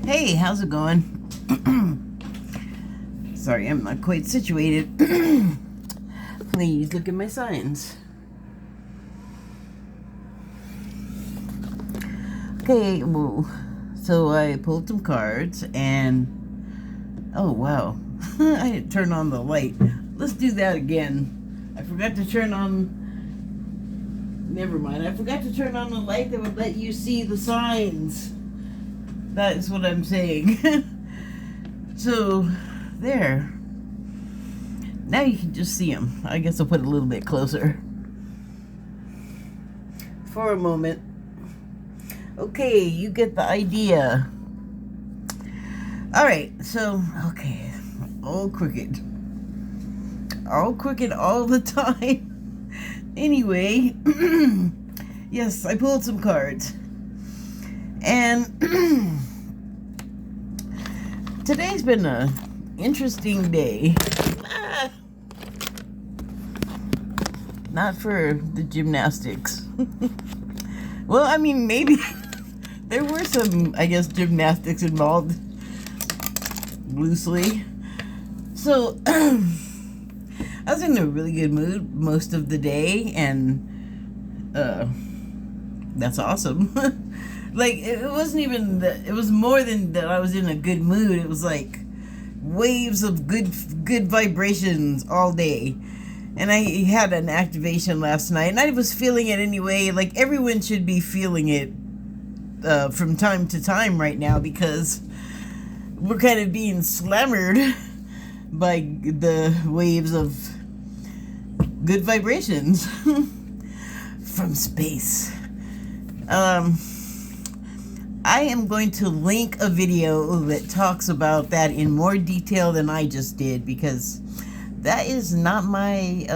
Hey, how's it going? Sorry, I'm not quite situated. Please look at my signs. Okay, well, so I pulled some cards and oh wow, I didn't turn on the light. Let's do that again. I forgot to turn on. Never mind. I forgot to turn on the light that would let you see the signs. That is what I'm saying. So, there. Now you can just see them. I guess I'll put it a little bit closer. For a moment. Okay, you get the idea. Alright, so, okay. All crooked. All crooked all the time. Anyway, yes, I pulled some cards. And today's been an interesting day. Not for the gymnastics. Well, I mean, maybe there were some, I guess, gymnastics involved, loosely. So, I was in a really good mood most of the day, and that's awesome. Like, it wasn't even that, it was more than that I was in a good mood. It was like waves of good vibrations all day. And I had an activation last night, and I was feeling it anyway. Like, everyone should be feeling it from time to time right now, because we're kind of being slammered by the waves of good vibrations from space. I am going to link a video that talks about that in more detail than I just did, because that is not my,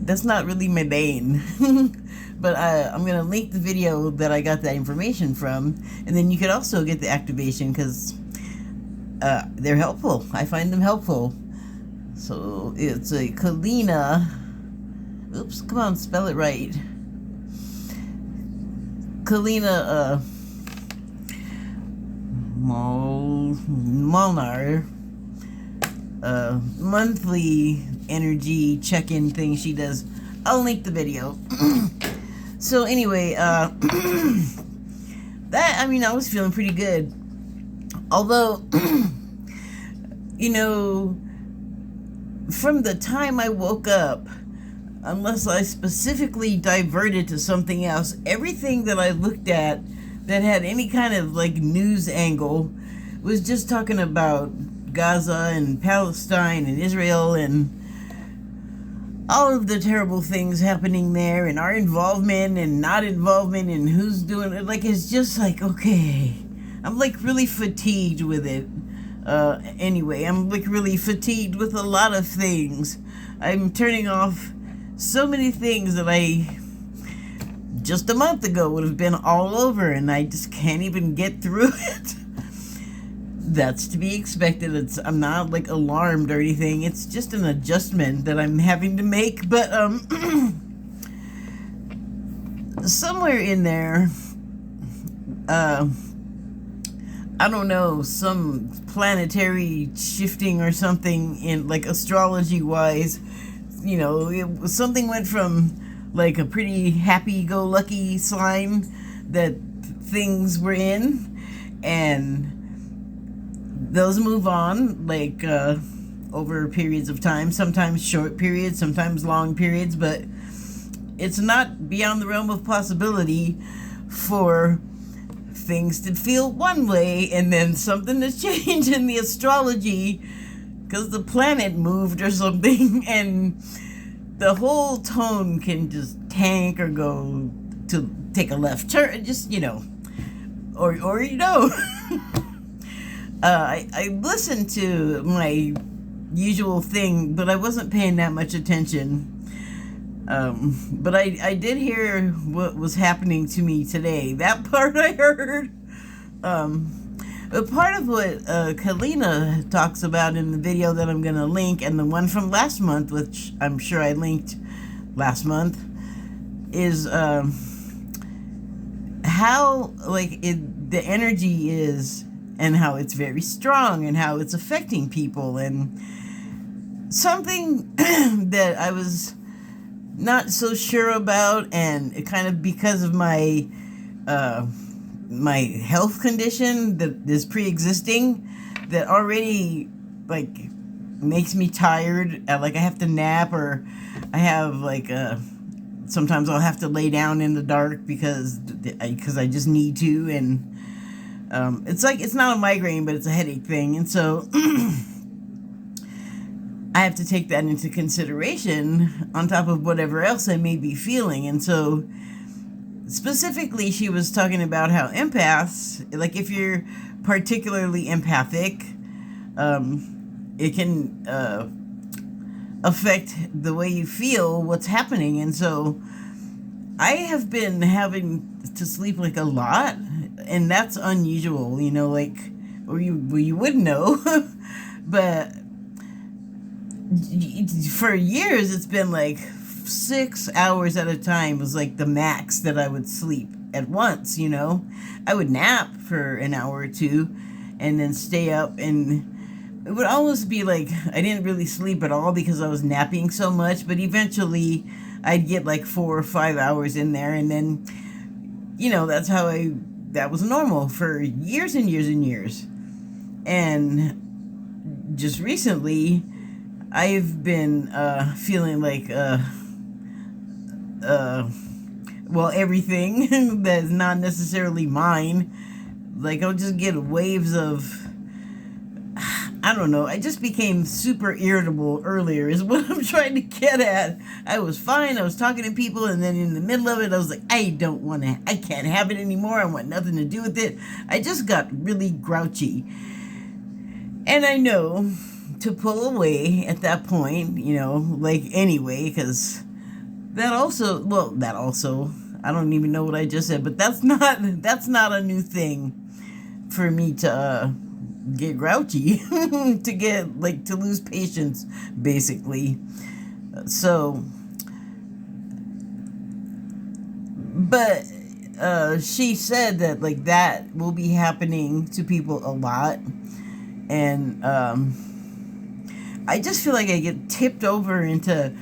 that's not really my bane. But I'm going to link the video that I got that information from, and then you could also get the activation, because they're helpful. I find them helpful. So it's a Kalina. Oops, come on, spell it right. Kalina Molnar monthly energy check-in thing she does. I'll link the video. So anyway, that, I mean, I was feeling pretty good. Although, you know, from the time I woke up, unless I specifically diverted to something else, everything that I looked at that had any kind of like news angle was just talking about Gaza and Palestine and Israel and all of the terrible things happening there, and our involvement and not involvement, and who's doing it. Like, it's just like, okay, I'm like really fatigued with it. Anyway, I'm like really fatigued with a lot of things. I'm turning off so many things that I just a month ago would have been all over, and I just can't even get through it. That's to be expected. I'm not like alarmed or anything. It's just an adjustment that I'm having to make. But somewhere in there, I don't know, some planetary shifting or something in like astrology wise. You know, something went from like a pretty happy-go-lucky sign that things were in, and those move on like over periods of time, sometimes short periods, sometimes long periods, but it's not beyond the realm of possibility for things to feel one way and then something to change in the astrology because the planet moved or something, and the whole tone can just tank or go to take a left turn, just, you know, or you know. I listened to my usual thing, but I wasn't paying that much attention. But I did hear what was happening to me today. That part I heard. But part of what Kalina talks about in the video that I'm going to link, and the one from last month, which I'm sure I linked last month, is how the energy is, and how it's very strong, and how it's affecting people. And something that I was not so sure about, and it kind of because of my my health condition that is pre-existing, that already makes me tired. I have to nap, or I have sometimes I'll have to lay down in the dark because I just need to. And it's not a migraine, but it's a headache thing. And so I have to take that into consideration on top of whatever else I may be feeling. And so specifically, she was talking about how empaths, if you're particularly empathic, it can affect the way you feel what's happening. And so I have been having to sleep a lot, and that's unusual, or you would know. But for years it's been 6 hours at a time was the max that I would sleep at once. I would nap for an hour or two and then stay up, and it would almost be I didn't really sleep at all because I was napping so much. But eventually I'd get 4 or 5 hours in there, and then that's how that was normal for years and years and years. And just recently I've been feeling everything that is not necessarily mine. I'll just get waves of, I don't know. I just became super irritable earlier is what I'm trying to get at. I was fine. I was talking to people, and then in the middle of it, I was I can't have it anymore. I want nothing to do with it. I just got really grouchy. And I know to pull away at that point, anyway, because that also, I don't even know what I just said, but that's not a new thing for me to get grouchy, to get to lose patience, basically. So, but she said that that will be happening to people a lot. And I just feel I get tipped over into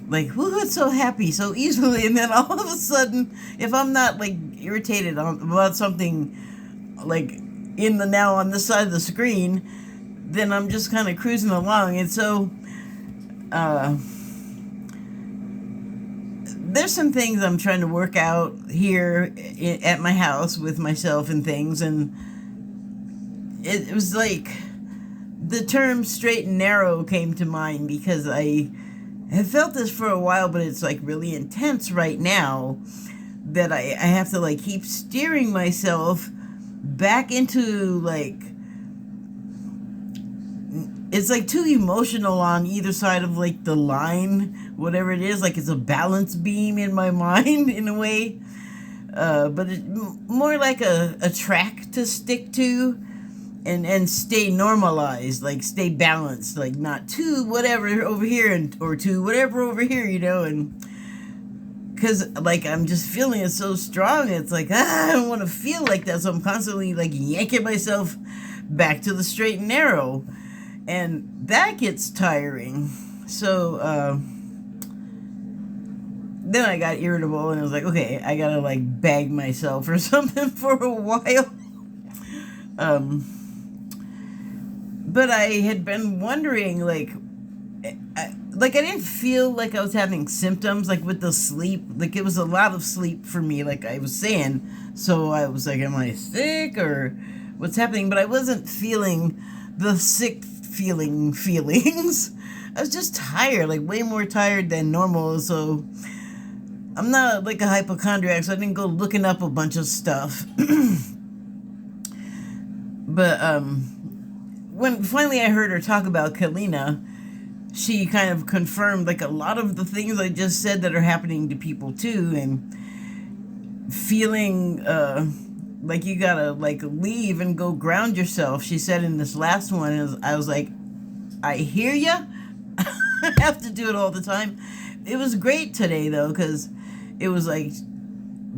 who is so happy so easily, and then all of a sudden, if I'm not irritated about something in the now on this side of the screen, then I'm just kind of cruising along. And so there's some things I'm trying to work out here at my house with myself and things. And it was the term straight and narrow came to mind because I have felt this for a while, but it's really intense right now, that I have to keep steering myself back into it's too emotional on either side of the line, whatever it is. It's a balance beam in my mind in a way, but it's more a track to stick to and stay normalized, stay balanced, not too whatever over here or too whatever over here, and because I'm just feeling it so strong. It's I don't want to feel like that, so I'm constantly yanking myself back to the straight and narrow, and that gets tiring. So then I got irritable, and I was okay, I gotta bag myself or something for a while. But I had been wondering, I didn't feel I was having symptoms, with the sleep. It was a lot of sleep for me, I was saying. So I was am I sick or what's happening? But I wasn't feeling the sick feelings. I was just tired, way more tired than normal. So I'm not a hypochondriac, so I didn't go looking up a bunch of stuff. But when finally I heard her talk about Kalina, she kind of confirmed a lot of the things I just said that are happening to people too, and feeling you gotta leave and go ground yourself. She said in this last one, I was I hear ya. I have to do it all the time. It was great today though, because it was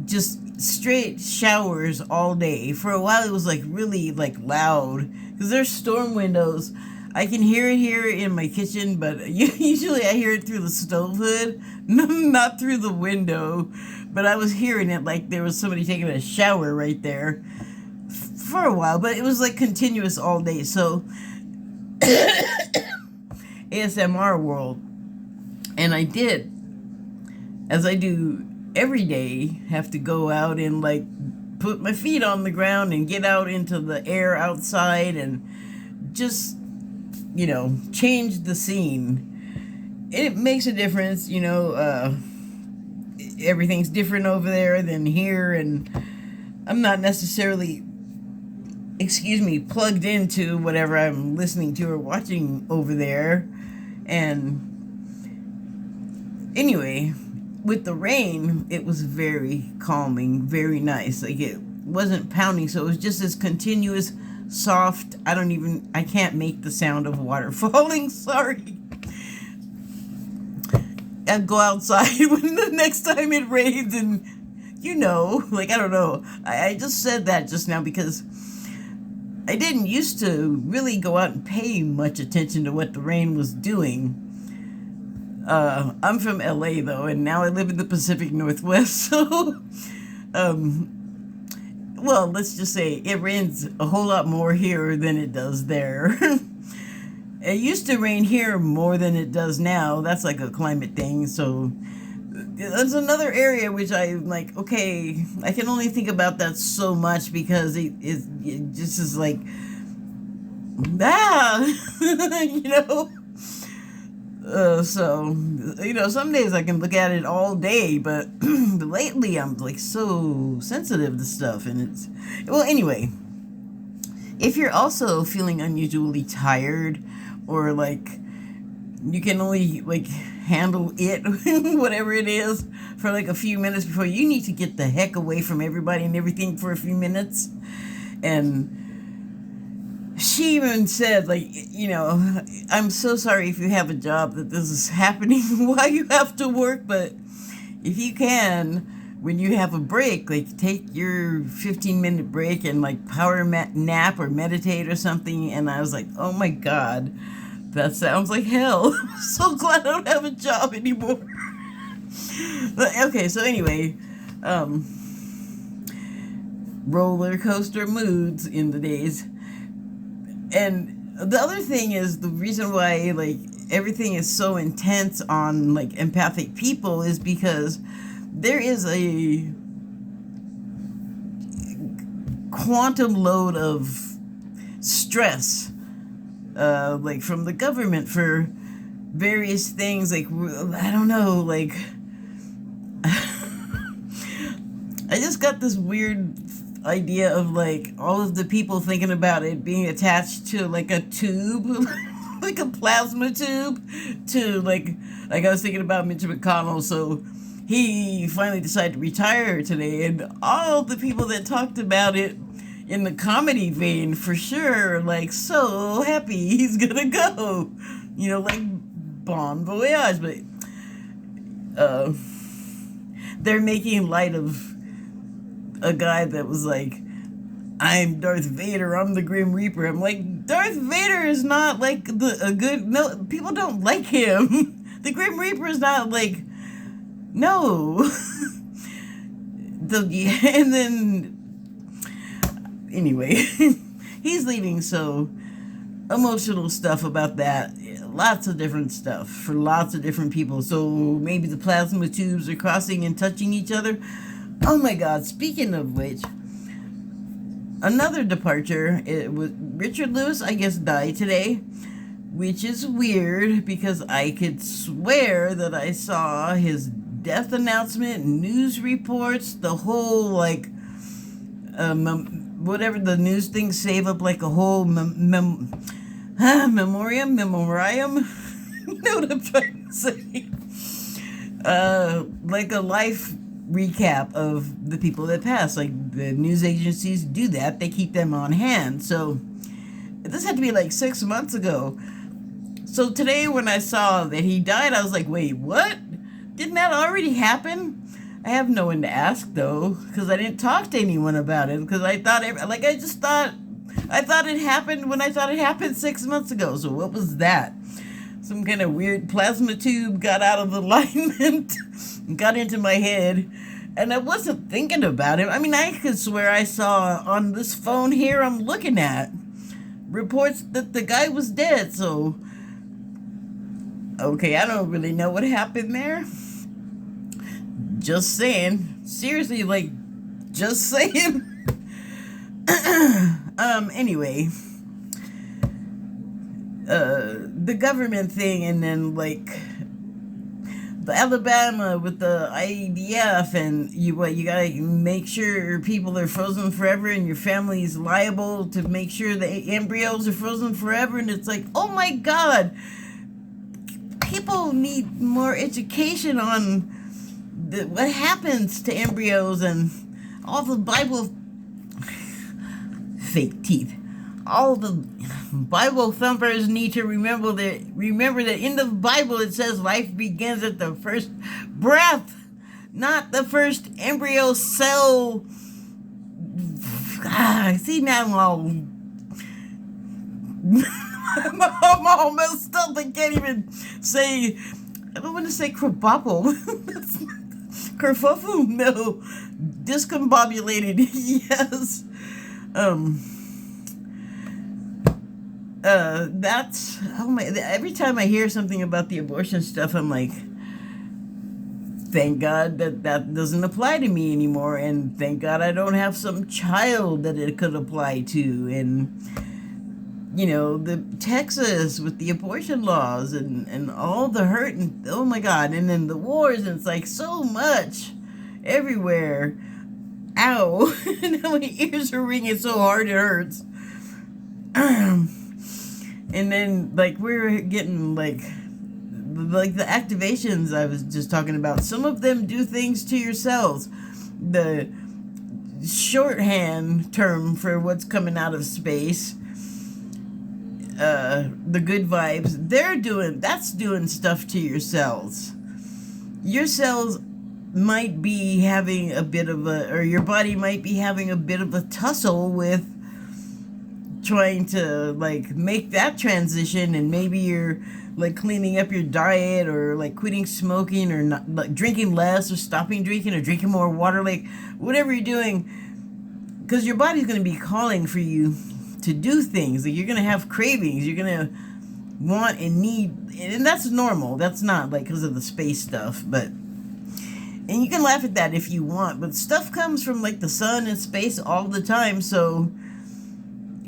just straight showers all day. For a while, it was like really like loud because there's storm windows. I can hear it here in my kitchen, but usually I hear it through the stove hood, not through the window. But I was hearing it like there was somebody taking a shower right there for a while, but it was like continuous all day. So ASMR world, and I did, as I do every day, have to go out and like put my feet on the ground and get out into the air outside and just, you know, change the scene. It makes a difference, you know. Everything's different over there than here, and I'm not necessarily, plugged into whatever I'm listening to or watching over there. And anyway, with the rain, it was very calming, very nice. Like, it wasn't pounding, so it was just this continuous, soft, I can't make the sound of water falling, sorry. I'd go outside when the next time it rains, and you know, like, I don't know. I just said that just now because I didn't used to really go out and pay much attention to what the rain was doing. I'm from LA though, and now I live in the Pacific Northwest, so well, let's just say it rains a whole lot more here than it does there. It used to rain here more than it does now. That's like a climate thing. So that's another area which I'm like, okay, I can only think about that so much because it just is like, you know. So, you know, some days I can look at it all day, but lately I'm like so sensitive to stuff, and it's, well, anyway, if you're also feeling unusually tired, or like you can only like handle it, whatever it is, for like a few minutes before you need to get the heck away from everybody and everything for a few minutes. And she even said, like, you know, I'm so sorry if you have a job that this is happening while you have to work, but if you can, when you have a break, like, take your 15-minute break and like power nap or meditate or something. And I was like, oh my God, that sounds like hell. I'm so glad I don't have a job anymore. But, okay, so anyway, roller coaster moods in the days. And the other thing is, the reason why like everything is so intense on like empathic people is because there is a quantum load of stress, like from the government for various things. Like, I don't know, like I just got this weird idea of like all of the people thinking about it being attached to like a tube, like a plasma tube, to like I was thinking about Mitch McConnell. So he finally decided to retire today, and all the people that talked about it in the comedy vein, for sure, like, so happy he's gonna go, you know, like bon voyage. But they're making light of a guy that was like, I'm Darth Vader, I'm the Grim Reaper. I'm like, Darth Vader is not like no, people don't like him. The Grim Reaper is not like, no. And then, anyway, he's leaving, so emotional stuff about that. Lots of different stuff for lots of different people. So maybe the plasma tubes are crossing and touching each other. Oh my God, speaking of which, another departure, it was Richard Lewis, I guess, died today, which is weird because I could swear that I saw his death announcement, news reports, the whole, like, whatever the news things save up, like a whole memoriam, you know what I'm trying to say? Like a life recap of the people that passed. Like, the news agencies do that, they keep them on hand. So this had to be like 6 months ago. So today when I saw that he died, I was like, wait, what? Didn't that already happen? I have no one to ask though, because I didn't talk to anyone about it. Because I thought, I thought it happened when I thought it happened 6 months ago. So what was that? Some kind of weird plasma tube got out of alignment, got into my head, and I wasn't thinking about it. I mean, I could swear I saw on this phone here I'm looking at reports that the guy was dead. So, okay, I don't really know what happened there. Just saying. Seriously, like, just saying. Anyway, the government thing, and then like the Alabama with the IDF, and you gotta make sure people are frozen forever, and your family's liable to make sure the embryos are frozen forever, and it's like, oh my God, people need more education on what happens to embryos, and all the Bible fake teeth. All the Bible thumpers need to remember that in the Bible it says life begins at the first breath, not the first embryo cell. See, now I'm all messed up. I can't even say. I don't want to say kerfuffle. Kerfuffle? No. Discombobulated. Yes. That's, oh my, every time I hear something about the abortion stuff, I'm like, thank God that doesn't apply to me anymore, and thank God I don't have some child that it could apply to. And you know, the Texas with the abortion laws, and all the hurt, and oh my God, and then the wars, and it's like so much everywhere. Ow. Now my ears are ringing so hard it hurts. And then like we're getting like the activations I was just talking about. Some of them do things to your cells. The shorthand term for what's coming out of space, the good vibes, that's doing stuff to your cells. Your cells might be having a bit of or your body might be having a bit of a tussle with trying to like make that transition, and maybe you're like cleaning up your diet, or like quitting smoking, or not like drinking less, or stopping drinking, or drinking more water, like whatever you're doing, because your body's going to be calling for you to do things. Like you're going to have cravings, you're going to want and need, and that's normal. That's not like because of the space stuff, but and you can laugh at that if you want, but stuff comes from like the sun and space all the time. So,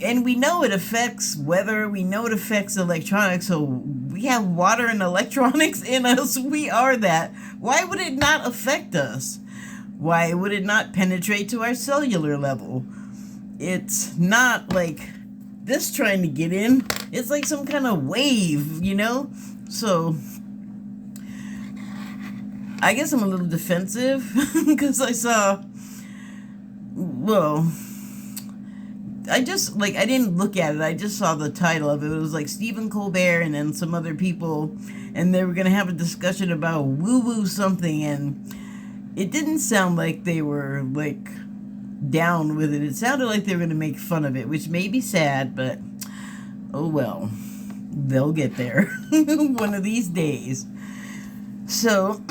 and we know it affects weather, we know it affects electronics, so we have water and electronics in us. We are that. Why would it not affect us? Why would it not penetrate to our cellular level? It's not like this trying to get in. It's like some kind of wave, you know? So I guess I'm a little defensive because I saw, well, I didn't look at it. I just saw the title of it. It was like Stephen Colbert and then some other people, and they were going to have a discussion about woo-woo something, and it didn't sound like they were like down with it. It sounded like they were going to make fun of it, which may be sad, but oh well. They'll get there one of these days. So,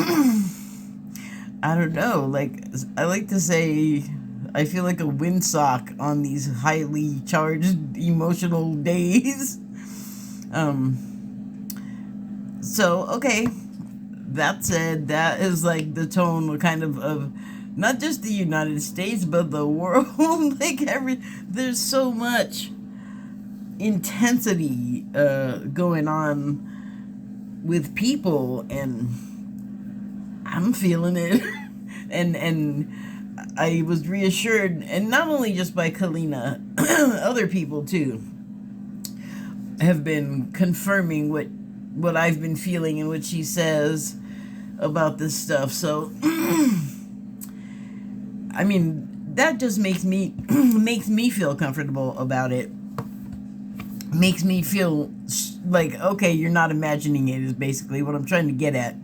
I don't know, like, I like to say, I feel like a windsock on these highly charged emotional days. So, okay, that said, that is like the tone kind of not just the United States, but the world. Like, there's so much intensity going on with people, and I'm feeling it. and I was reassured, and not only just by Kalina, other people too have been confirming what I've been feeling and what she says about this stuff. So I mean, that just makes me feel comfortable about it. Makes me feel like, okay, you're not imagining it, is basically what I'm trying to get at.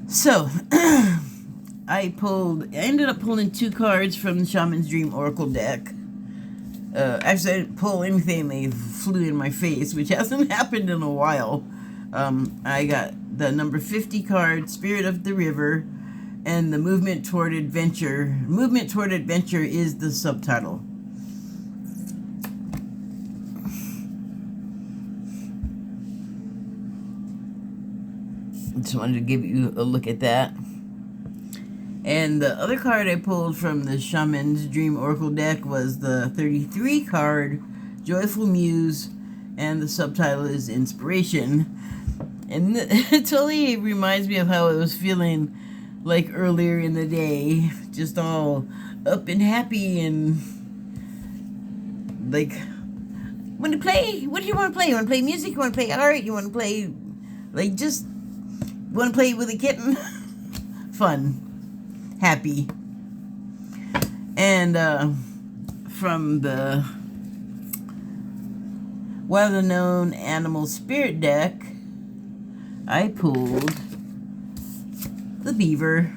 So, I ended up pulling 2 cards from the Shaman's Dream Oracle deck. Actually, I didn't pull anything, they flew in my face, which hasn't happened in a while. I got the number 50 card, Spirit of the River, and the Movement Toward Adventure. Movement Toward Adventure is the subtitle. Just wanted to give you a look at that. And the other card I pulled from the Shaman's Dream Oracle deck was the 33 card, Joyful Muse, and the subtitle is Inspiration. And it totally reminds me of how I was feeling like earlier in the day, just all up and happy and like, want to play? What do you want to play? You want to play music? You want to play art? You want to play, like, just want to play with a kitten? Fun. Happy. And from the Wild Unknown Animal Spirit deck, I pulled the beaver.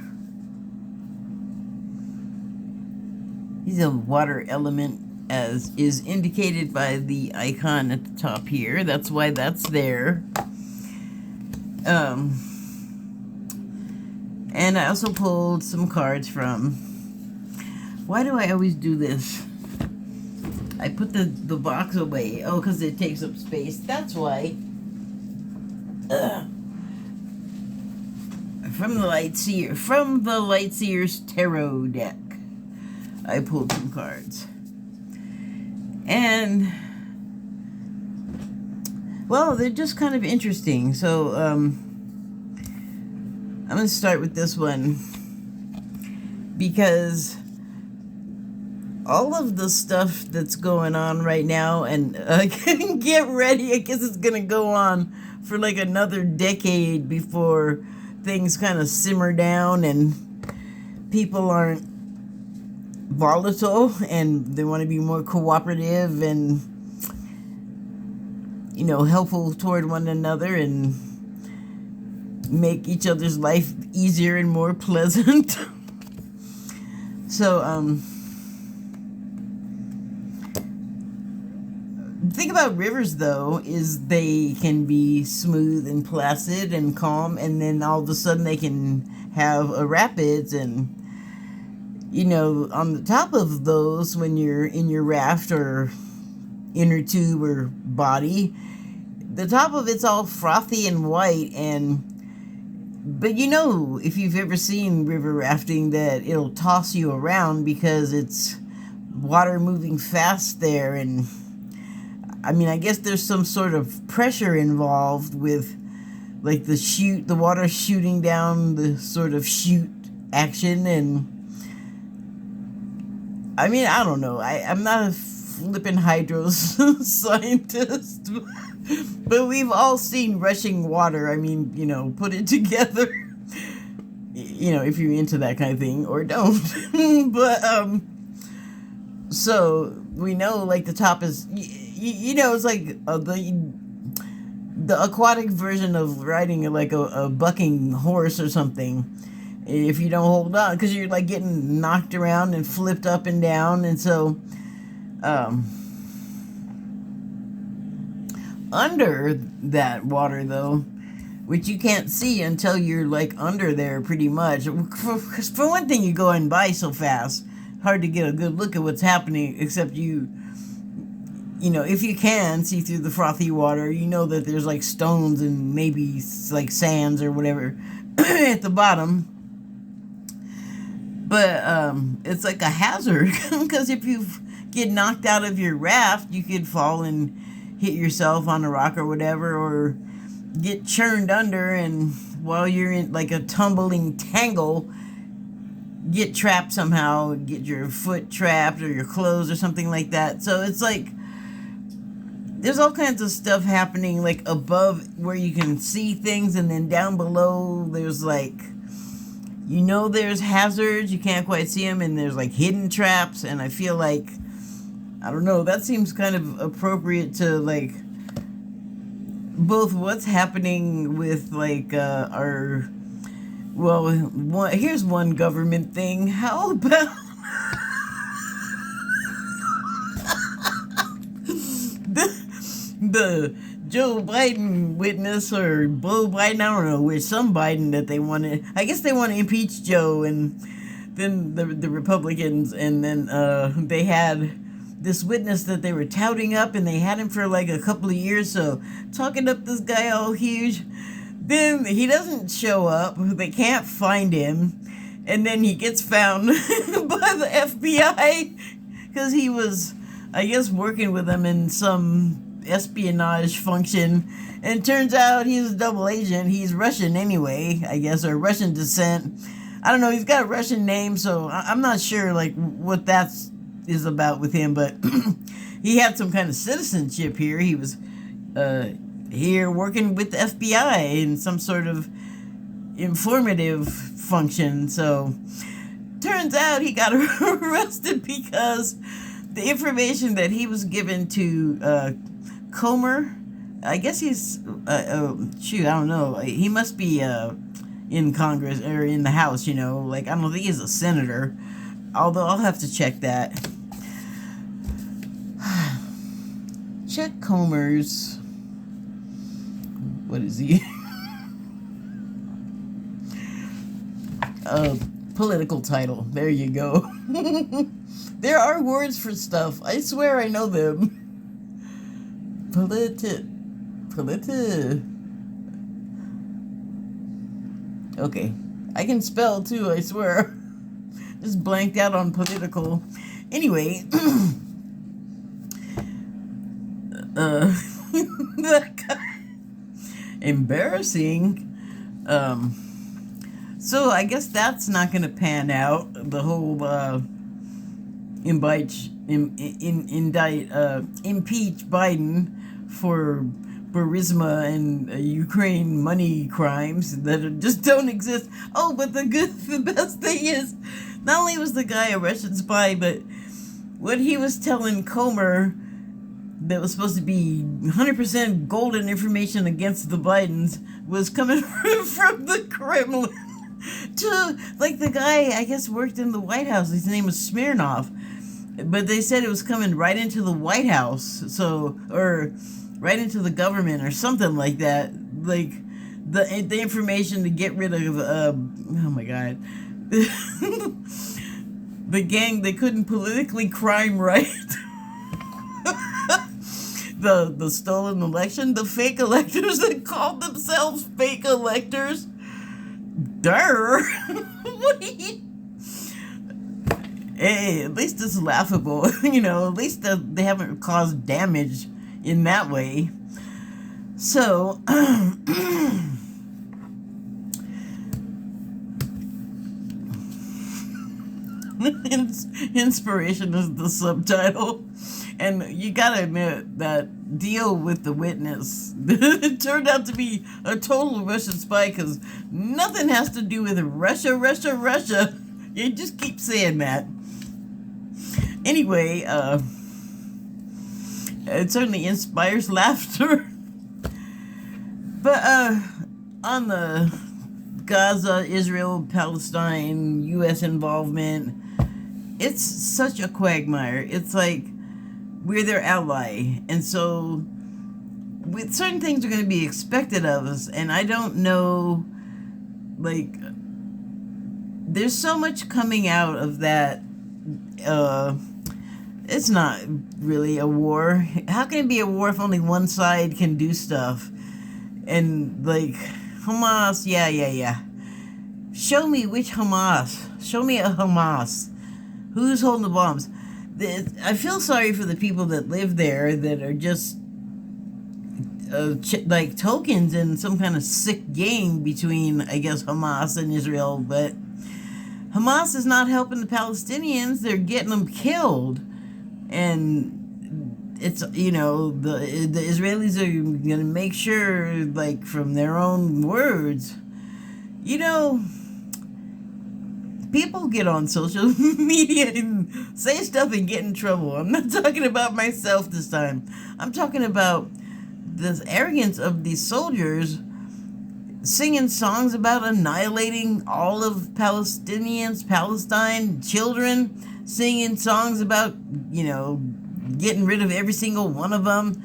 He's a water element, as is indicated by the icon at the top here. That's why that's there. And I also pulled some cards from... Why do I always do this? I put the box away. Oh, because it takes up space. That's why. From the Lightseer's Tarot deck, I pulled some cards. And, well, they're just kind of interesting. So, I'm going to start with this one because all of the stuff that's going on right now, and get ready, I guess it's going to go on for like another decade before things kind of simmer down and people aren't volatile and they want to be more cooperative and, you know, helpful toward one another and make each other's life easier and more pleasant. So, the thing about rivers, though, is they can be smooth and placid and calm, and then all of a sudden they can have a rapids, and, you know, on the top of those, when you're in your raft or inner tube or body, the top of it's all frothy and white, but you know, if you've ever seen river rafting, that it'll toss you around because it's water moving fast there. And I mean, I guess there's some sort of pressure involved with like the water shooting down the sort of chute action. And I mean, I don't know. I'm not a flippin' hydro scientist, but we've all seen rushing water. I mean, you know, put it together, you know, if you're into that kind of thing, or don't. But, so we know, like, the top is, you know, it's like the aquatic version of riding like a bucking horse or something. If you don't hold on, because you're like getting knocked around and flipped up and down. And so, under that water, though, which you can't see until you're like under there pretty much. For one thing, you're going by so fast, hard to get a good look at what's happening, except you know, if you can see through the frothy water, you know that there's like stones and maybe like sands or whatever at the bottom. But it's like a hazard, because if you get knocked out of your raft, you could fall and hit yourself on a rock or whatever, or get churned under, and while you're in like a tumbling tangle, get trapped somehow, get your foot trapped or your clothes or something like that. So it's like there's all kinds of stuff happening like above where you can see things, and then down below there's like, you know, there's hazards, you can't quite see them, and there's like hidden traps. And I feel like, I don't know, that seems kind of appropriate to like both what's happening with like our Well, here's one government thing. How about the Joe Biden witness, or Beau Biden, I don't know which, some Biden that they wanted. I guess they want to impeach Joe, and then the Republicans, and then they had this witness that they were touting up, and they had him for like a couple of years, so talking up this guy all huge. Then he doesn't show up, they can't find him, and then he gets found by the FBI because he was, I guess, working with them in some espionage function, and it turns out he's a double agent. He's Russian anyway, I guess, or Russian descent. I don't know, he's got a Russian name, so I'm not sure like what that's is about with him, but he had some kind of citizenship here. He was here working with the FBI in some sort of informative function. So turns out he got arrested because the information that he was given to Comer, I guess he's shoot, I don't know, he must be in Congress or in the House, you know, like I don't think he's a senator, although I'll have to check that. Check Comer's, what is he? Political title. There you go. There are words for stuff. I swear I know them. Okay. I can spell too, I swear. Just blanked out on political. Anyway. That guy. Embarrassing. So I guess that's not going to pan out. The whole impeach Biden for Burisma and Ukraine money crimes that just don't exist. Oh, but the best thing is, not only was the guy a Russian spy, but what he was telling Comer that was supposed to be 100% golden information against the Bidens was coming from the Kremlin. To, like, the guy, I guess, worked in the White House. His name was Smirnov. But they said it was coming right into the White House. So, or right into the government or something like that. Like, the information to get rid of, oh my God. The gang, they couldn't politically crime right. The stolen election, the fake electors that called themselves fake electors. Durr. Hey, at least it's laughable. You know, at least they haven't caused damage in that way. So, inspiration is the subtitle. And you gotta admit that deal with the witness, it turned out to be a total Russian spy, because nothing has to do with Russia. You just keep saying that. Anyway, it certainly inspires laughter. But on the Gaza, Israel, Palestine, U.S. involvement, it's such a quagmire. It's like we're their ally, and so with certain things are going to be expected of us, and I don't know, like, there's so much coming out of that. It's not really a war. How can it be a war if only one side can do stuff? And, like, Hamas, yeah. Show me which Hamas. Show me a Hamas. Who's holding the bombs? I feel sorry for the people that live there that are just like tokens in some kind of sick game between, I guess, Hamas and Israel. But Hamas is not helping the Palestinians. They're getting them killed. And it's, you know, the Israelis are going to make sure, like, from their own words, you know, people get on social media and say stuff and get in trouble. I'm not talking about myself this time. I'm talking about this arrogance of these soldiers singing songs about annihilating all of Palestinians, Palestine, children, singing songs about, getting rid of every single one of them.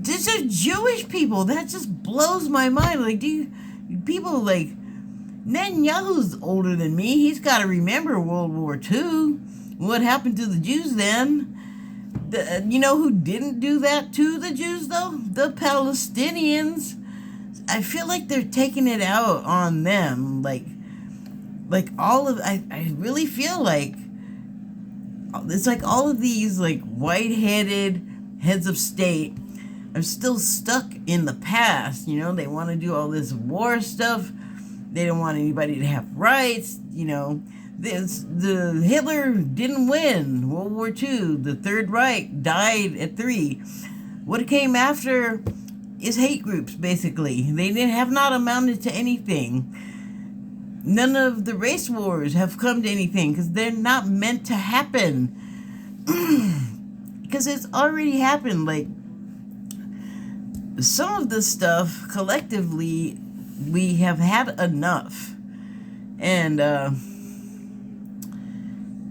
These are Jewish people. That just blows my mind. Like, people like Netanyahu's older than me. He's got to remember World War II. What happened to the Jews then? You know who didn't do that to the Jews, though? The Palestinians. I feel like they're taking it out on them. Like I really feel like it's like all of these, like, white-headed heads of state are still stuck in the past. They want to do all this war stuff. They don't want anybody to have rights. The Hitler didn't win World War II. The Third Reich died at 3. What came after is hate groups, basically. They have not amounted to anything. None of the race wars have come to anything because they're not meant to happen. Because it's already happened. Like, some of this stuff, collectively, we have had enough. And,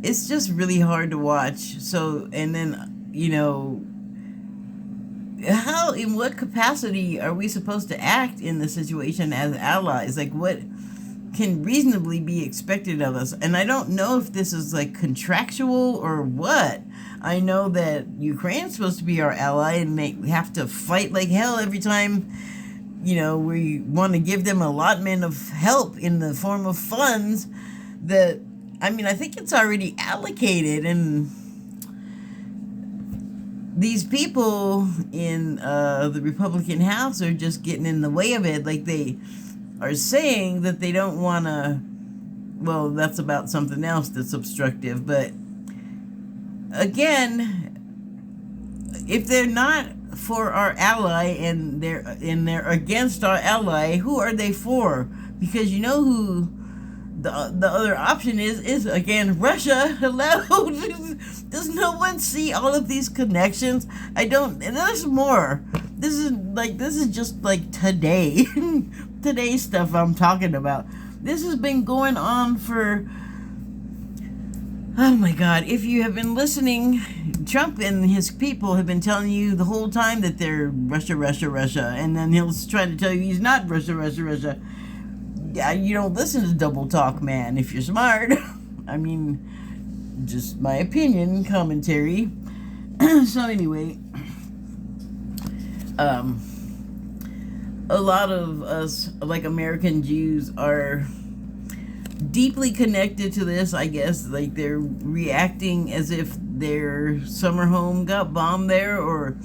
it's just really hard to watch. So, and then, how, in what capacity are we supposed to act in the situation as allies? Like, what can reasonably be expected of us? And I don't know if this is, like, contractual or what. I know that Ukraine's supposed to be our ally, and they have to fight like hell every time, we want to give them allotment of help in the form of funds that, I think it's already allocated, and these people in the Republican House are just getting in the way of it. Like, they are saying that they don't want to, well, that's about something else that's obstructive. But again, if they're not for our ally and they're against our ally, who are they for? Because you know who the other option is again, Russia. Hello. Does no one see all of these connections? And there's more. This is just like today's stuff I'm talking about. This has been going on for, oh my God, if you have been listening, Trump and his people have been telling you the whole time that they're Russia, Russia, Russia, and then he'll try to tell you he's not Russia, Russia, Russia. Yeah, you don't listen to double talk, man, if you're smart. Just my opinion, commentary. So anyway, a lot of us, like American Jews, are deeply connected to this, I guess. Like, they're reacting as if their summer home got bombed there, or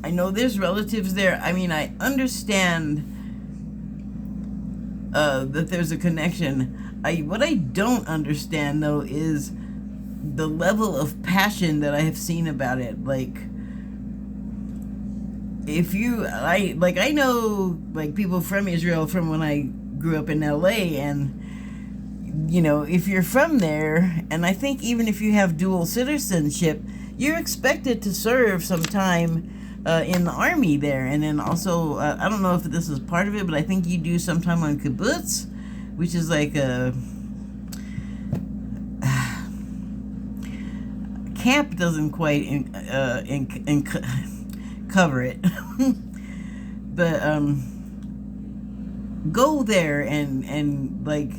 I know there's relatives there. I understand that there's a connection. What I don't understand, though, is the level of passion that I have seen about it. Like, I know, like, people from Israel from when I grew up in LA, and if you're from there, and I think even if you have dual citizenship, you're expected to serve some time in the army there. And then also, I don't know if this is part of it, but I think you do some time on kibbutz, which is like a camp. Doesn't quite cover it. But go there and like,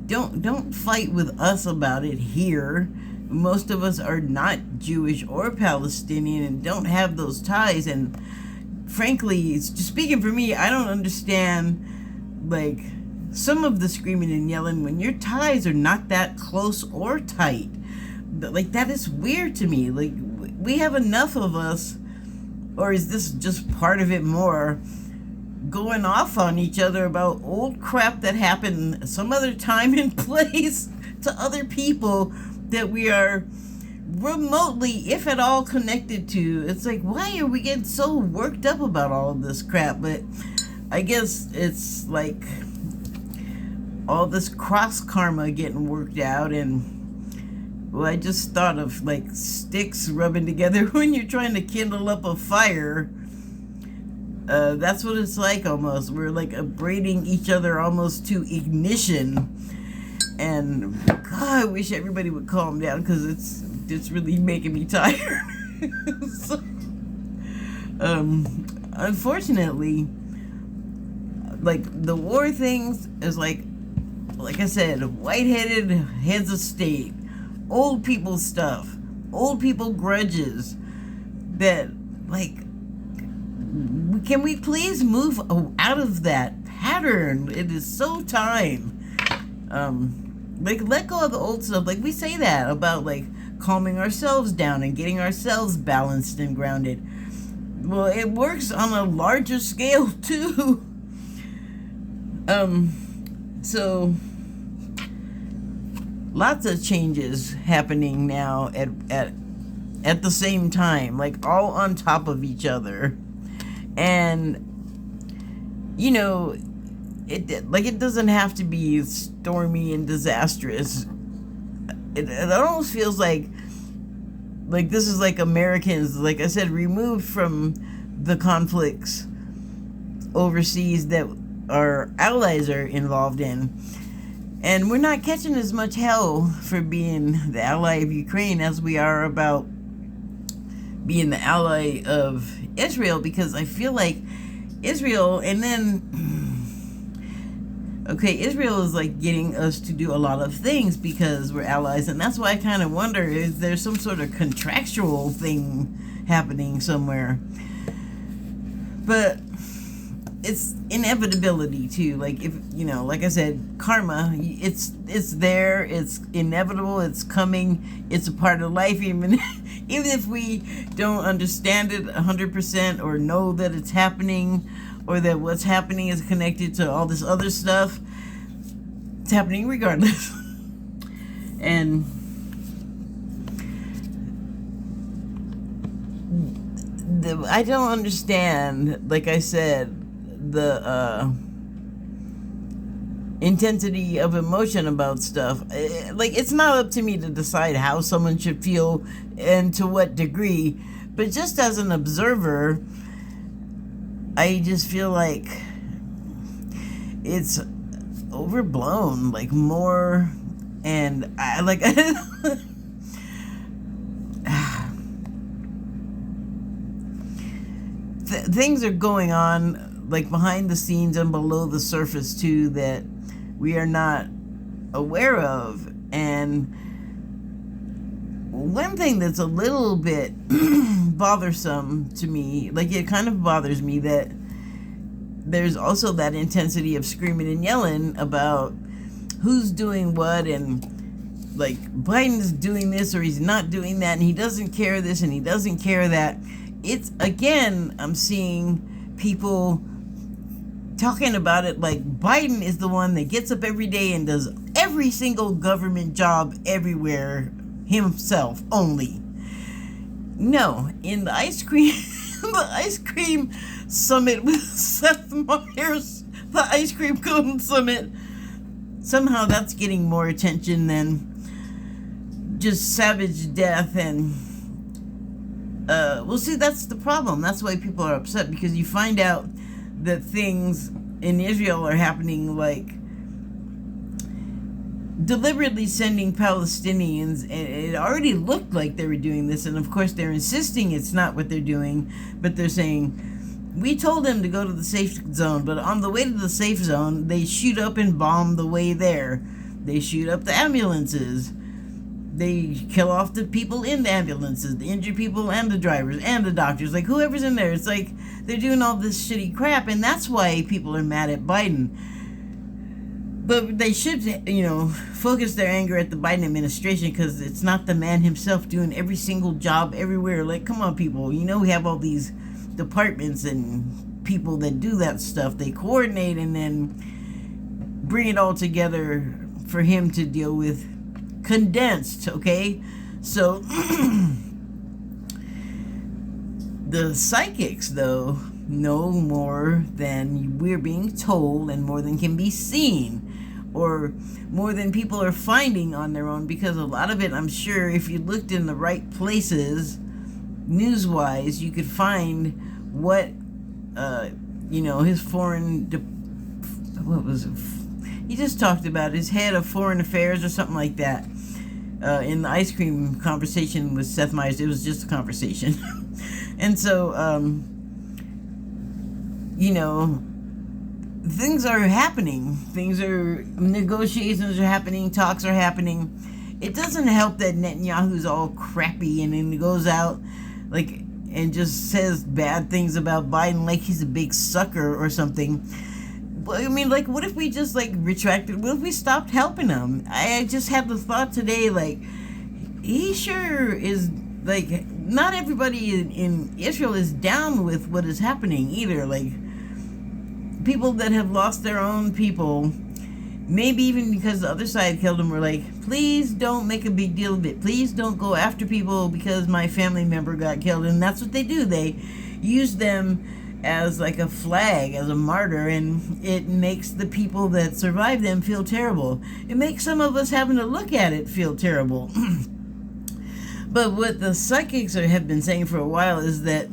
don't fight with us about it here. Most of us are not Jewish or Palestinian and don't have those ties. And frankly, speaking for me, I don't understand, like, some of the screaming and yelling when your ties are not that close or tight. Like, that is weird to me. Like, we have enough of us, or is this just part of it more, going off on each other about old crap that happened some other time and place to other people that we are remotely, if at all, connected to. It's like, why are we getting so worked up about all of this crap? But I guess it's like all this cross karma getting worked out. And well, I just thought of like sticks rubbing together when you're trying to kindle up a fire. That's what it's like almost. We're like upbraiding each other almost to ignition. And God, I wish everybody would calm down because it's really making me tired. So, unfortunately, like the war things is like I said, white-headed heads of state, old people stuff, old people grudges that, like, can we please move out of that pattern? It is so time. Like, let go of the old stuff. Like, we say that about, like, calming ourselves down and getting ourselves balanced and grounded. Well, it works on a larger scale, too. So, lots of changes happening now at the same time, like, all on top of each other. And, you know, it doesn't have to be stormy and disastrous. It almost feels like this is like Americans, like I said, removed from the conflicts overseas that our allies are involved in. And we're not catching as much hell for being the ally of Ukraine as we are about being the ally of Israel, because I feel like Israel, and then, okay, Israel is like getting us to do a lot of things because we're allies, and that's why I kind of wonder, is there some sort of contractual thing happening somewhere? But it's inevitability too. Like, if you know, like I said, karma, it's there, it's inevitable, it's coming, it's a part of life, even if we don't understand it 100% or know that it's happening, or that what's happening is connected to all this other stuff. It's happening regardless. And I don't understand, like I said, the intensity of emotion about stuff. Like, it's not up to me to decide how someone should feel and to what degree, but just as an observer, I just feel like it's overblown, like more, and I like things are going on, like, behind the scenes and below the surface too, that we are not aware of. And one thing that's a little bit bothersome to me, like, it kind of bothers me that there's also that intensity of screaming and yelling about who's doing what, and like, Biden's doing this or he's not doing that, and he doesn't care this and he doesn't care that. It's, again, I'm seeing people talking about it like Biden is the one that gets up every day and does every single government job everywhere himself only. No, in the ice cream summit with Seth Meyers, the ice cream cone summit, somehow that's getting more attention than just savage death. And well, see, that's the problem. That's why people are upset, because you find out that things in Israel are happening, like deliberately sending Palestinians, and it already looked like they were doing this, and of course they're insisting it's not what they're doing, but they're saying, we told them to go to the safe zone, but on the way to the safe zone, they shoot up and bomb the way there. They shoot up the ambulances. They kill off the people in the ambulances, the injured people and the drivers and the doctors, like whoever's in there. It's like they're doing all this shitty crap, and that's why people are mad at Biden. But they should, focus their anger at the Biden administration, because it's not the man himself doing every single job everywhere. Like, come on, people. We have all these departments and people that do that stuff. They coordinate and then bring it all together for him to deal with condensed, okay? So, the psychics, though, know more than we're being told and more than can be seen, or more than people are finding on their own, because a lot of it, I'm sure, if you looked in the right places, news-wise, you could find what his what was it? He just talked about his head of foreign affairs or something like that. In the ice cream conversation with Seth Meyers, it was just a conversation. And so, things are happening. Negotiations are happening, talks are happening. It doesn't help that Netanyahu's all crappy and then he goes out and just says bad things about Biden like he's a big sucker or something. I mean, what if we just, retracted? What if we stopped helping him? I just had the thought today, he sure is, not everybody in Israel is down with what is happening either. People that have lost their own people, maybe even because the other side killed them, were please don't make a big deal of it. Please don't go after people because my family member got killed. And that's what they do. They use them as a flag, as a martyr, and it makes the people that survive them feel terrible. It makes some of us having to look at it feel terrible. But what the psychics have been saying for a while is that,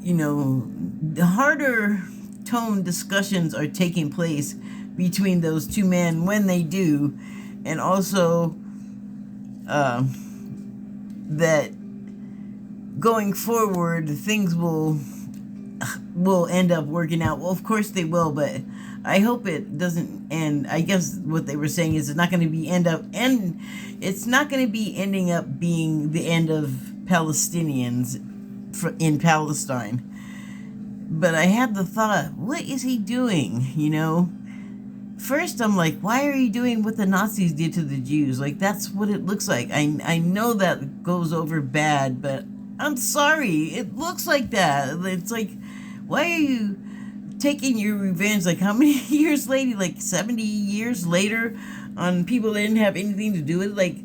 the harder tone discussions are taking place between those two men when they do, and also that going forward things will end up working out. Well, of course they will, but I hope it doesn't end. I guess what they were saying is it's not going to be ending up being the end of Palestinians in Palestine. But I had the thought, what is he doing? First I'm why are you doing what the Nazis did to the Jews? That's what it looks like. I know that goes over bad, but I'm sorry, it looks like that. It's why are you taking your revenge? How many years later? 70 years later on people that didn't have anything to do with it?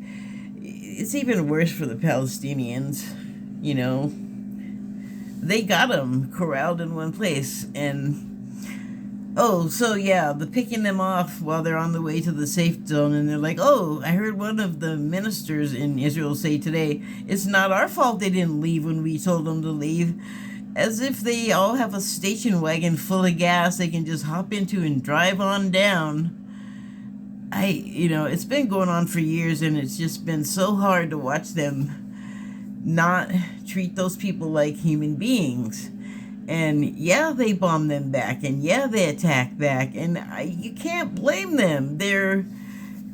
It's even worse for the Palestinians, They got them corralled in one place. And, the picking them off while they're on the way to the safe zone. And they're I heard one of the ministers in Israel say today, it's not our fault they didn't leave when we told them to leave. As if they all have a station wagon full of gas they can just hop into and drive on down. It's been going on for years, and it's just been so hard to watch them not treat those people like human beings. And they bomb them back, and they attack back, and you can't blame them. They're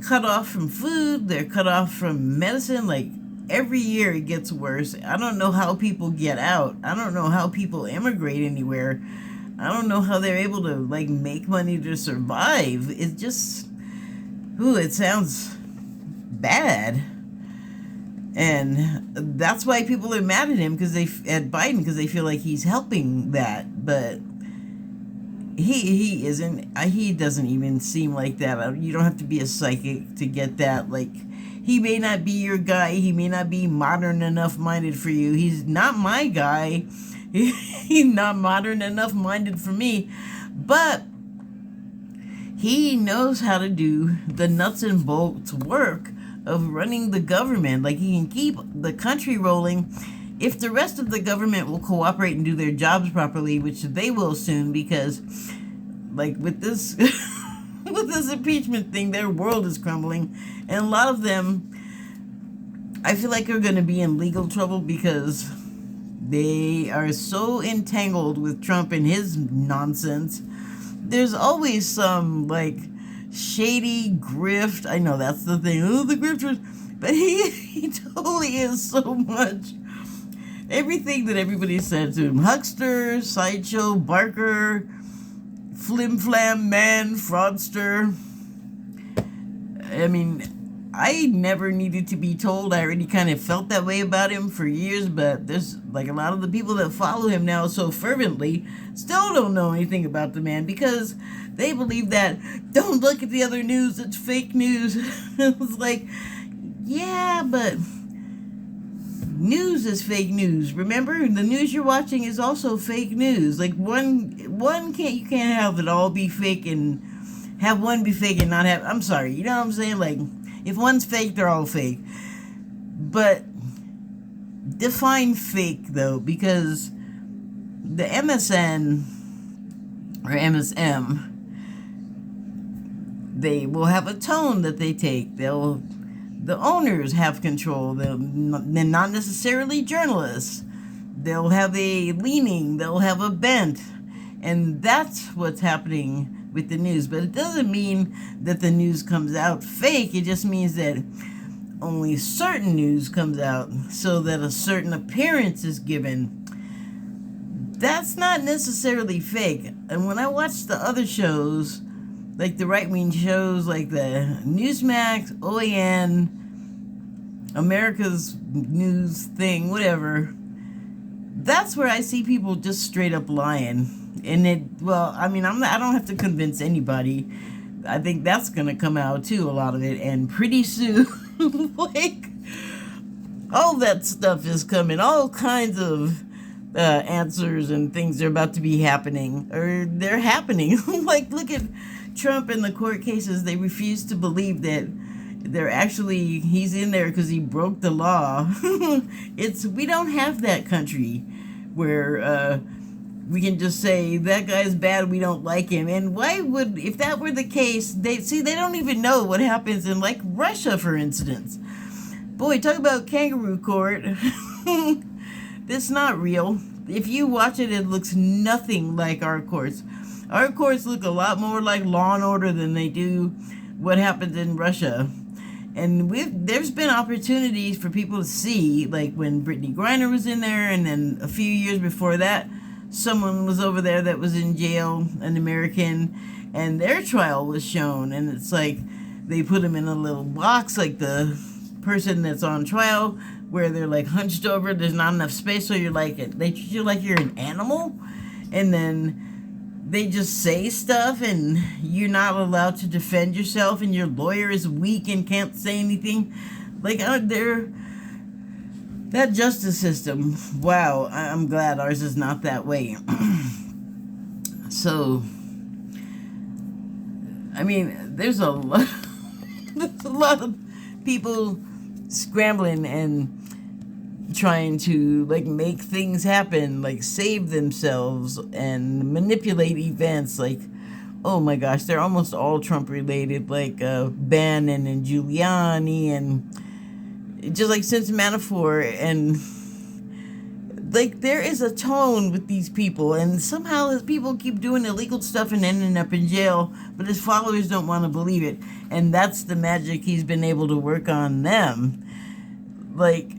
cut off from food, they're cut off from medicine. Every year it gets worse. I don't know how people get out. I don't know how people immigrate anywhere. I don't know how they're able to make money to survive. It just, it sounds bad. And that's why people are mad at him, at Biden, because they feel like he's helping that. But he isn't. He doesn't even seem like that. You don't have to be a psychic to get that. He may not be your guy. He may not be modern enough minded for you. He's not my guy. He's not modern enough minded for me. But he knows how to do the nuts and bolts work of running the government. He can keep the country rolling if the rest of the government will cooperate and do their jobs properly, which they will soon, because with this with this impeachment thing, their world is crumbling. And a lot of them, I feel are going to be in legal trouble because they are so entangled with Trump and his nonsense. There's always some shady grift. I know that's the thing. The grifters. But he totally is so much. Everything that everybody said to him. Huckster, sideshow, barker, flim-flam man, fraudster. I mean, I never needed to be told. I already kind of felt that way about him for years, but there's a lot of the people that follow him now so fervently still don't know anything about the man because they believe that, don't look at the other news, it's fake news. It's yeah, but news is fake news. Remember, the news you're watching is also fake news. One you can't have it all be fake and have one be fake and not have. I'm sorry, you know what I'm saying? If one's fake, they're all fake. But define fake though, because the MSN or MSM, they will have a tone that they take. The owners have control. They're not necessarily journalists. They'll have a leaning. They'll have a bent. And that's what's happening with the news. But it doesn't mean that the news comes out fake. It just means that only certain news comes out so that a certain appearance is given. That's not necessarily fake. And when I watch the other shows, like the right-wing shows like the Newsmax, OAN, America's News thing, whatever, that's where I see people just straight up lying. And I don't have to convince anybody. I think that's going to come out too, a lot of it. And pretty soon, like, all that stuff is coming. All kinds of answers and things are about to be happening. Or they're happening. Like, look at Trump and the court cases. They refuse to believe that he's in there because he broke the law. We don't have that country where we can just say that guy's bad, we don't like him. And if that were the case, they don't even know what happens in, like, Russia, for instance. Boy, talk about kangaroo court. That's not real. If you watch it, it looks nothing like our courts. Our courts look a lot more like Law and Order than they do what happens in Russia. And there's been opportunities for people to see, like when Brittany Griner was in there, and then a few years before that, someone was over there that was in jail, an American, and their trial was shown. And it's like they put them in a little box, like the person that's on trial, where they're like hunched over. There's not enough space, so they treat you like you're an animal, and then they just say stuff, and you're not allowed to defend yourself, and your lawyer is weak and can't say anything. Like, that justice system, wow, I'm glad ours is not that way. So, I mean, there's a lot of people scrambling and trying to, like, make things happen, like save themselves and manipulate events. Like, oh my gosh, they're almost all Trump related, like Bannon and Giuliani, and just like since Manafort. And like, there is a tone with these people, and somehow his people keep doing illegal stuff and ending up in jail, but his followers don't want to believe it. And that's the magic he's been able to work on them. Like,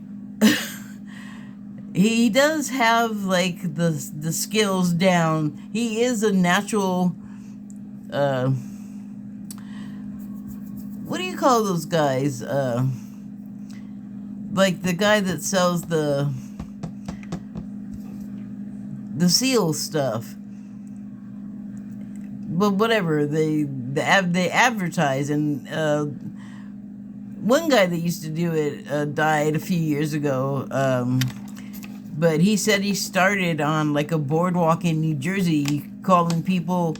he does have, like, the skills down. He is a natural, what do you call those guys? Like the guy that sells the seal stuff. But whatever, they advertise, and one guy that used to do it died a few years ago. But he said he started on, like, a boardwalk in New Jersey, calling people,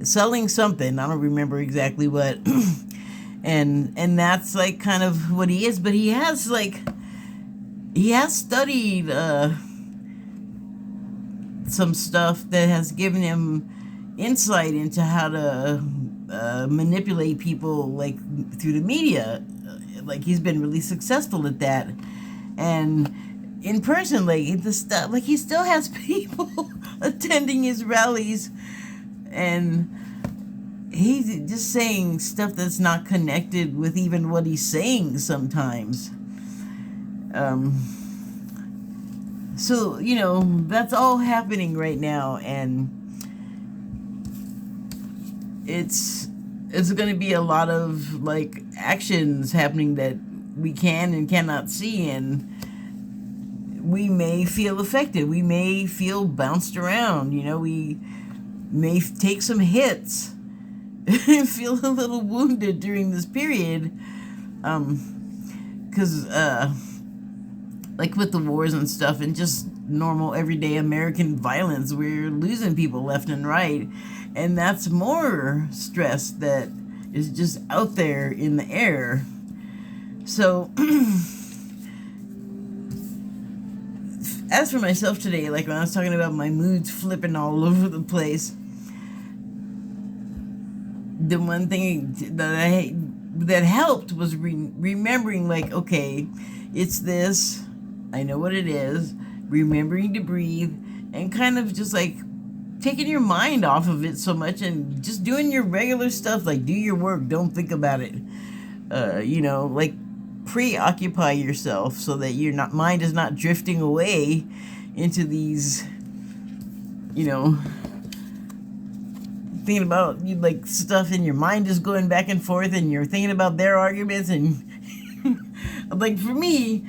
selling something. I don't remember exactly what. and that's, like, kind of what he is. But he has studied some stuff that has given him insight into how to manipulate people, like, through the media. Like, he's been really successful at that. And in person, like, he still has people attending his rallies, and he's just saying stuff that's not connected with even what he's saying sometimes. So, that's all happening right now, and it's going to be a lot of, like, actions happening that we can and cannot see, and we may feel affected. We may feel bounced around. We may take some hits and feel a little wounded during this period. Because, like with the wars and stuff and just normal everyday American violence, we're losing people left and right. And that's more stress that is just out there in the air. So, as for myself today, like when I was talking about my moods flipping all over the place, the one thing that helped was remembering, like, okay, it's this, I know what it is, remembering to breathe, and kind of just like taking your mind off of it so much and just doing your regular stuff, like do your work, don't think about it. Like preoccupy yourself so that your mind is not drifting away into these, thinking about like stuff, and your mind is going back and forth, and you're thinking about their arguments, and like for me,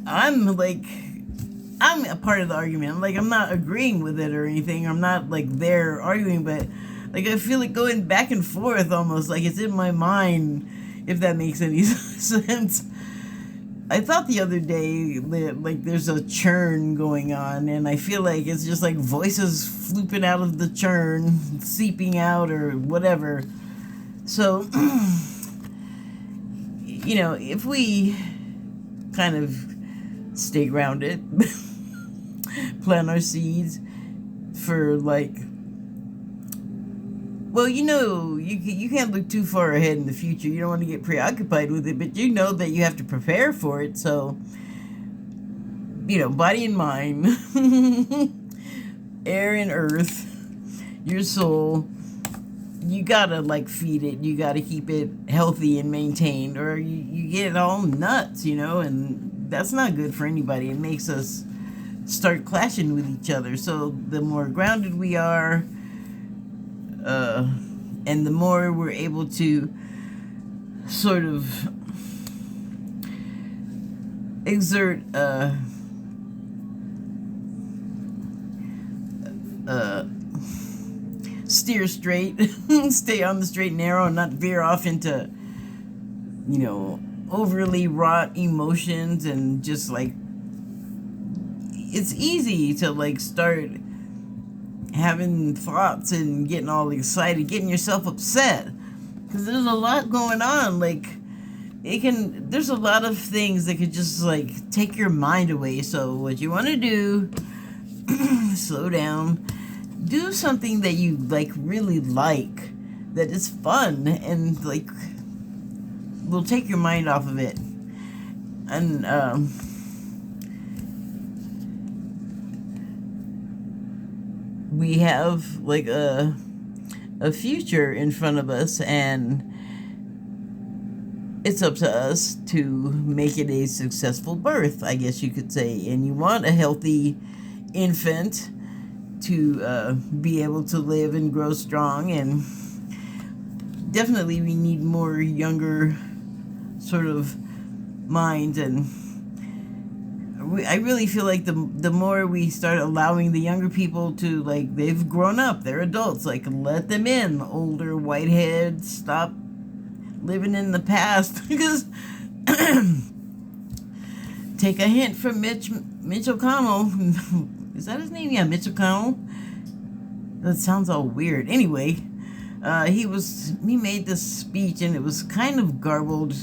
I'm a part of the argument. Like I'm not agreeing with it or anything. I'm not like there arguing, but like I feel like going back and forth almost like it's in my mind, if that makes any sense. I thought the other day that like there's a churn going on, and I feel like it's just like voices flooping out of the churn, seeping out or whatever. So, if we kind of stay grounded, plant our seeds for like, well, you can't look too far ahead in the future. You don't want to get preoccupied with it, but you know that you have to prepare for it. So, body and mind, air and earth, your soul, you gotta like feed it. You gotta keep it healthy and maintained, or you get it all nuts, and that's not good for anybody. It makes us start clashing with each other. So the more grounded we are, and the more we're able to sort of exert steer straight, stay on the straight and narrow, and not veer off into overly wrought emotions, and just like it's easy to like start having thoughts and getting all excited, getting yourself upset, because there's a lot going on. Like there's a lot of things that could just like take your mind away. So what you want to do, slow down, do something that you like really like, that is fun, and like will take your mind off of it. And we have like a future in front of us, and it's up to us to make it a successful birth, I guess you could say. And you want a healthy infant to be able to live and grow strong, and definitely we need more younger sort of minds. And I really feel like the more we start allowing the younger people to, like, they've grown up, they're adults, like, let them in, older whiteheads, stop living in the past. Because take a hint from Mitch McConnell. Is that his name? Yeah, Mitch McConnell. That sounds all weird. Anyway, he made this speech, and it was kind of garbled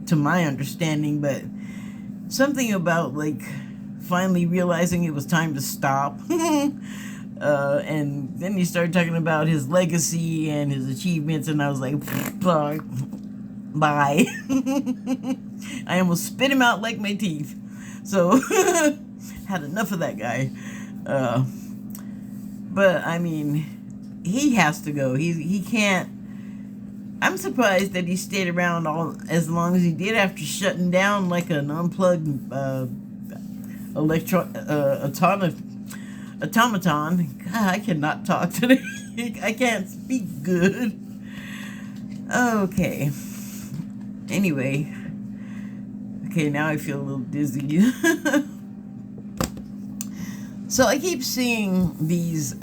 to my understanding, but something about like finally realizing it was time to stop. And then he started talking about his legacy and his achievements, and I was like, bye. I almost spit him out like my teeth. So had enough of that guy. But I mean, he has to go. He can't. I'm surprised that he stayed around as long as he did after shutting down like an unplugged automaton. God, I cannot talk today. I can't speak good. Okay. Anyway. Okay, now I feel a little dizzy. So I keep seeing these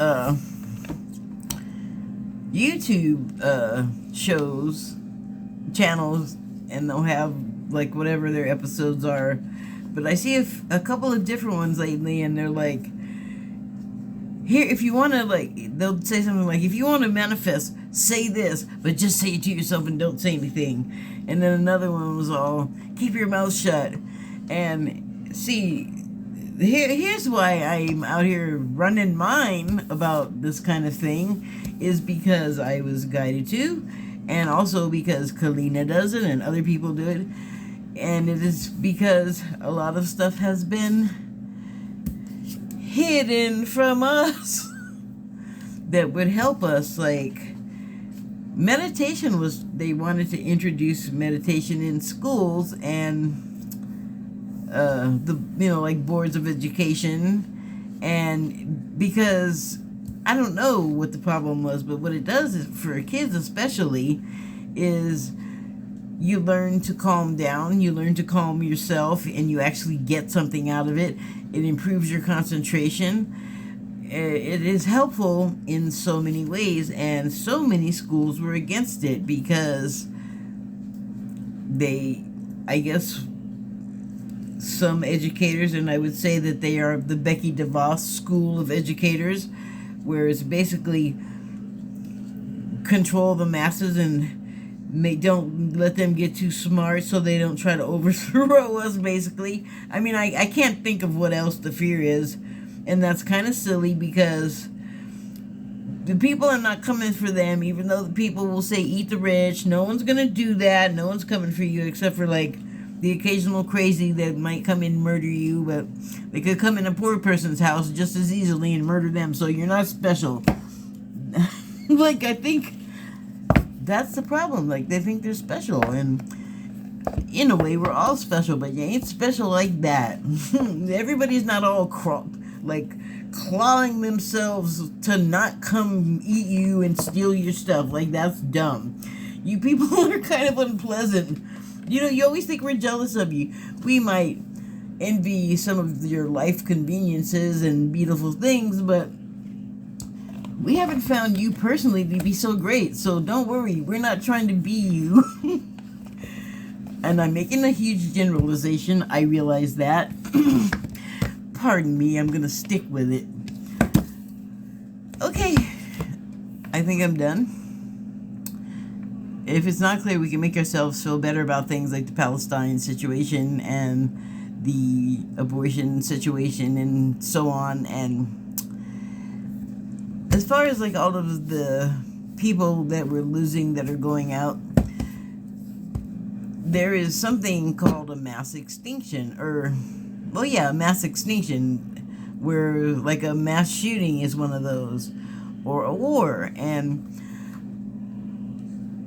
YouTube channels, and they'll have like whatever their episodes are. But I see a couple of different ones lately, and they're like, here, if you want to, like, they'll say something like, if you want to manifest, say this, but just say it to yourself and don't say anything. And then another one was all, keep your mouth shut. And see, here's why I'm out here running mine about this kind of thing, is because I was guided to, and also because Kalina does it and other people do it, and it is because a lot of stuff has been hidden from us that would help us. Like meditation was, they wanted to introduce meditation in schools, and like boards of education, and because I don't know what the problem was, but what it does is, for kids especially, is you learn to calm down, you learn to calm yourself, and you actually get something out of it. It improves your concentration. It is helpful in so many ways, and so many schools were against it because I guess some educators, and I would say that they are the Becky DeVos school of educators, where it's basically control the masses and don't let them get too smart so they don't try to overthrow us, basically. I mean, I can't think of what else the fear is, and that's kind of silly because the people are not coming for them, even though the people will say eat the rich. No one's gonna do that. No one's coming for you, except for like the occasional crazy that might come in and murder you, but they could come in a poor person's house just as easily and murder them, so you're not special. Like, I think that's the problem. Like, they think they're special, and in a way, we're all special, but you ain't special like that. Everybody's not all clawing themselves to not come eat you and steal your stuff. Like, that's dumb. You people are kind of unpleasant. You know, you always think we're jealous of you. We might envy some of your life conveniences and beautiful things, but we haven't found you personally to be so great. So don't worry, we're not trying to be you. And I'm making a huge generalization. I realize that. Pardon me, I'm going to stick with it. Okay, I think I'm done. If it's not clear, we can make ourselves feel better about things like the Palestine situation and the abortion situation and so on. And as far as like all of the people that we're losing that are going out, there is something called a mass extinction, mass extinction, where like a mass shooting is one of those, or a war. And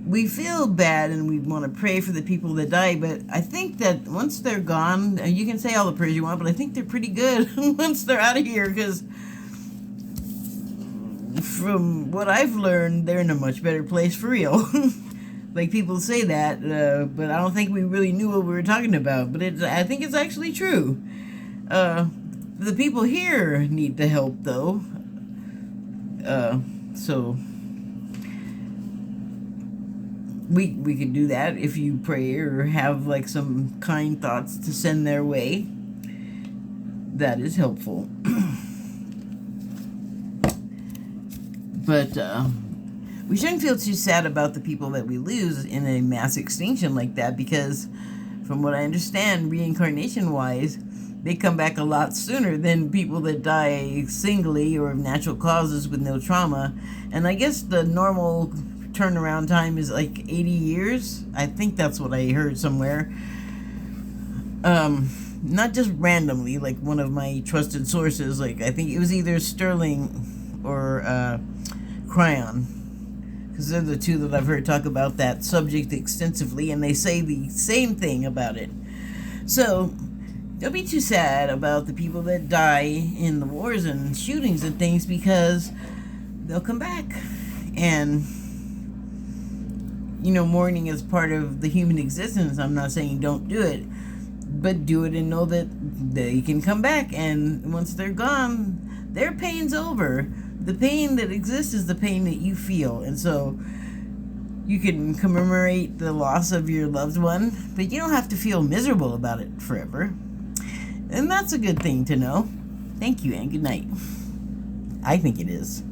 we feel bad and we want to pray for the people that die, but I think that once they're gone, you can say all the prayers you want, but I think they're pretty good once they're out of here, because from what I've learned, they're in a much better place for real. Like, people say that, but I don't think we really knew what we were talking about, but I think it's actually true. The people here need the help, though. So we could do that if you pray or have like some kind thoughts to send their way. That is helpful. But we shouldn't feel too sad about the people that we lose in a mass extinction like that, because from what I understand, reincarnation wise, they come back a lot sooner than people that die singly or of natural causes with no trauma. And I guess the normal turnaround time is like 80 years. I think that's what I heard somewhere. Not just randomly, like one of my trusted sources, like I think it was either Sterling or Cryon, because they're the two that I've heard talk about that subject extensively, and they say the same thing about it. So don't be too sad about the people that die in the wars and shootings and things, because they'll come back. And you know, mourning is part of the human existence. I'm not saying don't do it, but do it and know that they can come back, and once they're gone, their pain's over. The pain that exists is the pain that you feel, and so you can commemorate the loss of your loved one, but you don't have to feel miserable about it forever. And that's a good thing to know. Thank you, and good night. I think it is.